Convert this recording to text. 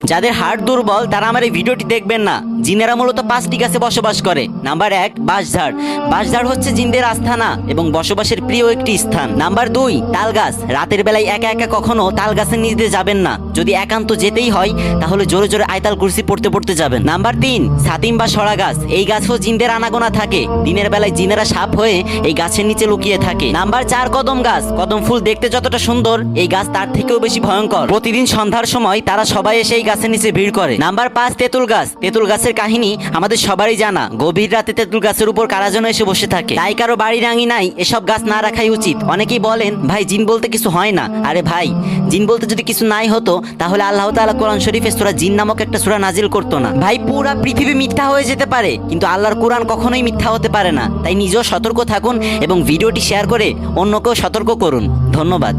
যাদের হার্ট দুর্বল তারা আমার এই ভিডিওটি দেখবেন না। জিনেরা মূলত 5টি গাছে বসবাস করে। নাম্বার 1, বাঁশঝাড়। বাঁশঝাড় হচ্ছে জিনদের আস্থানা এবং বসবাসের প্রিয় একটি স্থান। নাম্বার 2, তাল গাছ। রাতের বেলায় একা একা কখনো তাল গাছের নিচে যাবেন না। যদি একান্ত যেতেই হয় তাহলে জোরে জোরে আয়তাল কুরসি পড়তে পড়তে যাবেন। নাম্বার 3, ছাতিম বা সরা গাছ। এই গাছেও জিনদের আনাগোনা থাকে। দিনের বেলায় জিনেরা সাপ হয়ে এই গাছের নিচে লুকিয়ে থাকে। নাম্বার 4, কদম গাছ। কদম ফুল দেখতে যতটা সুন্দর, এই গাছ তার থেকেও বেশি ভয়ঙ্কর। প্রতিদিন সন্ধ্যার সময় তারা সবাই এসে এই গাছের নিচে ভিড় করে। নাম্বার 5, তেঁতুল গাছ। তেঁতুল গাছের কাহিনী আমাদের সবারই জানা। গভীর রাতে তেঁতুল গাছের উপর কারা যেন এসে বসে থাকে। তাই কারো বাড়ি রাঙি নাই এসব গাছ না রাখাই উচিত। অনেকেই বলেন ভাই জিন বলতে কিছু হয় না। আরে ভাই, জিন বলতে যদি কিছু নাই হতো তাহলে আল্লাহ তাআলা কোরআন শরীফে সূরা জিন নামক একটা সূরা নাজিল করতো না। ভাই পুরা পৃথিবী মিথ্যা হয়ে যেতে পারে কিন্তু আল্লাহর কোরআন কখনোই মিথ্যা হতে পারে না। তাই নিজেও সতর্ক থাকুন এবং ভিডিওটি শেয়ার করে অন্যকেও সতর্ক করুন। ধন্যবাদ।